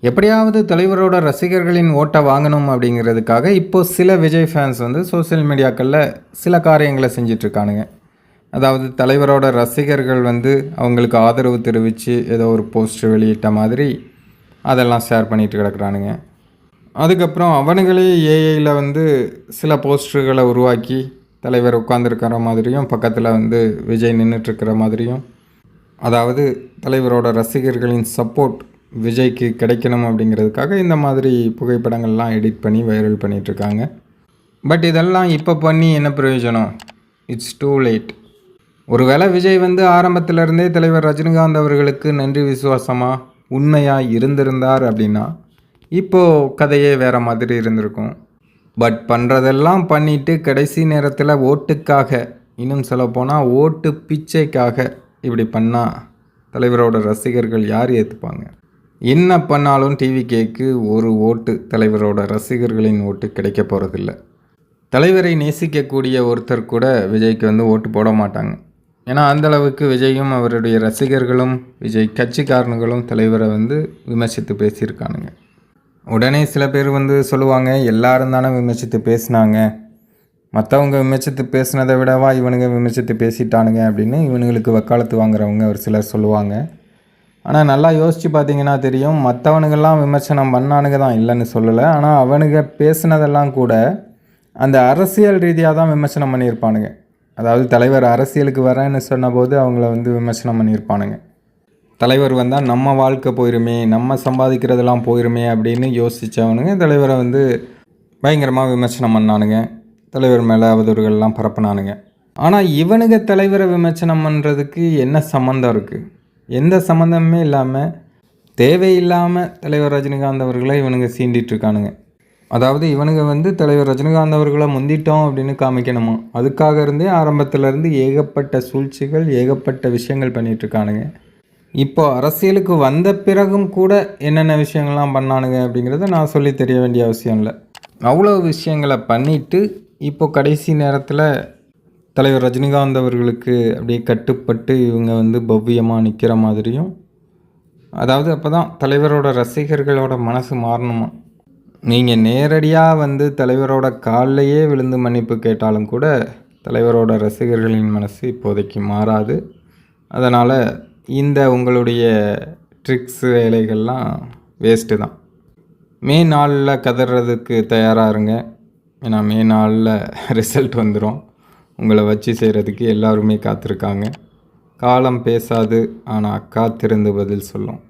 எப்படியாவது தலைவரோட ரசிகர்களின் ஓட்டை வாங்கணும் அப்படிங்கிறதுக்காக இப்போது சில விஜய் ஃபேன்ஸ் வந்து சோஷியல் மீடியாக்களில் சில காரியங்களை செஞ்சிட்ருக்கானுங்க. அதாவது தலைவரோட ரசிகர்கள் வந்து அவங்களுக்கு ஆதரவு தெரிவித்து ஏதோ ஒரு போஸ்டர் வெளியிட்ட மாதிரி அதெல்லாம் ஷேர் பண்ணிட்டு கிடக்குறானுங்க. அதுக்கப்புறம் அவனுங்களே ஏஐயில் வந்து சில போஸ்டர்களை உருவாக்கி தலைவர் உட்காந்துருக்கிற மாதிரியும் பக்கத்தில் வந்து விஜய் நின்றுட்டுருக்கிற மாதிரியும், அதாவது தலைவரோட ரசிகர்களின் சப்போர்ட் விஜய்க்கு கிடைக்கணும் அப்படிங்கிறதுக்காக இந்த மாதிரி புகைப்படங்கள்லாம் எடிட் பண்ணி வைரல் பண்ணிகிட்ருக்காங்க. பட் இதெல்லாம் இப்போ பண்ணி என்ன பிரயோஜனம்? It's too late. ஒருவேளை விஜய் வந்து ஆரம்பத்திலேருந்தே தலைவர் ரஜினிகாந்த் அவர்களுக்கு நன்றி விசுவாசமாக உண்மையாக இருந்திருந்தார் அப்படின்னா இப்போது கதையே வேறு மாதிரி இருந்திருக்கும். பட் பண்ணுறதெல்லாம் பண்ணிவிட்டு கடைசி நேரத்தில் ஓட்டுக்காக, இன்னும் சொல்லப்போனால் ஓட்டு பிச்சைக்காக இப்படி பண்ணால் தலைவரோட ரசிகர்கள் யார் ஏற்றுப்பாங்க? என்ன பண்ணாலும் டிவிகேக்கு ஒரு ஓட்டு, தலைவரோட ரசிகர்களின் ஓட்டு கிடைக்க போகிறதில்ல. தலைவரை நேசிக்கக்கூடிய ஒருத்தர் கூட விஜய்க்கு வந்து ஓட்டு போட மாட்டாங்க. ஏன்னா அந்தளவுக்கு விஜயும் அவருடைய ரசிகர்களும் விஜய் கட்சிக்காரனுங்களும் தலைவரை வந்து விமர்சித்து பேசியிருக்கானுங்க. உடனே சில பேர் வந்து சொல்லுவாங்க, எல்லாரும் தானே விமர்சித்து பேசினாங்க, மற்றவங்க விமர்சித்து பேசினதை விடவா இவனுங்க விமர்சித்து பேசிட்டானுங்க அப்படின்னு இவனுங்களுக்கு வக்காலத்து வாங்குறவங்க ஒரு சிலர் சொல்லுவாங்க. ஆனால் நல்லா யோசித்து பார்த்தீங்கன்னா தெரியும், மற்றவனுங்கெல்லாம் விமர்சனம் பண்ணானுங்க தான், இல்லைன்னு சொல்லலை. ஆனால் அவனுங்க பேசினதெல்லாம் கூட அந்த அரசியல் ரீதியாக தான் விமர்சனம் பண்ணியிருப்பானுங்க. அதாவது தலைவர் அரசியலுக்கு வரேன்னு சொன்னபோது அவங்கள வந்து விமர்சனம் பண்ணியிருப்பானுங்க. தலைவர் வந்தால் நம்ம வாழ்க்கை போயிருமே, நம்ம சம்பாதிக்கிறதெல்லாம் போயிருமே அப்படின்னு யோசித்தவனுங்க தலைவரை வந்து பயங்கரமாக விமர்சனம் பண்ணானுங்க. தலைவர் மேலே அவதூறுகள்லாம் பரப்பினானுங்க. ஆனால் இவனுங்க தலைவரை விமர்சனம் பண்ணுறதுக்கு என்ன சம்மந்தம் இருக்குது? எந்த சம்மந்தமே இல்லாமல் தேவையில்லாமல் தலைவர் ரஜினிகாந்த் அவர்களை இவனுங்க சீண்டிகிட்ருக்கானுங்க. அதாவது இவனுங்க வந்து தலைவர் ரஜினிகாந்த் அவர்களை முந்திட்டோம் அப்படின்னு காமிக்கணுமா, அதுக்காக இருந்தே ஆரம்பத்திலேருந்து ஏகப்பட்ட சூழ்ச்சிகள், ஏகப்பட்ட விஷயங்கள் பண்ணிகிட்ருக்கானுங்க. இப்போ அரசியலுக்கு வந்த பிறகும் கூட என்னென்ன விஷயங்கள்லாம் பண்ணானுங்க அப்படிங்கிறத நான் சொல்லி தெரிய வேண்டிய அவசியம் இல்லை. அவ்வளோ விஷயங்களை பண்ணிவிட்டு இப்போ கடைசி நேரத்தில் தலைவர் ரஜினிகாந்த் அவர்களுக்கு அப்படியே கட்டுப்பட்டு இவங்க வந்து பவ்யமாக நிற்கிற மாதிரியும், அதாவது அப்போ தான் தலைவரோட ரசிகர்களோட மனசு மாறணுமா. நீங்கள் நேரடியாக வந்து தலைவரோட காலிலேயே விழுந்து மன்னிப்பு கேட்டாலும் கூட தலைவரோட ரசிகர்களின் மனசு இப்போதைக்கு மாறாது. அதனால் இந்த உங்களுடைய ட்ரிக்ஸு வேலைகள்லாம் வேஸ்ட்டு தான். மே 4 கதறதுக்கு தயாராக இருங்க. ஏன்னா மே 4 ரிசல்ட் வந்துடும். உங்களை வச்சு செய்கிறதுக்கு எல்லாருமே காத்திருக்காங்க. காலம் பேசாது, ஆனால் காத்திருந்து பதில் சொல்லும்.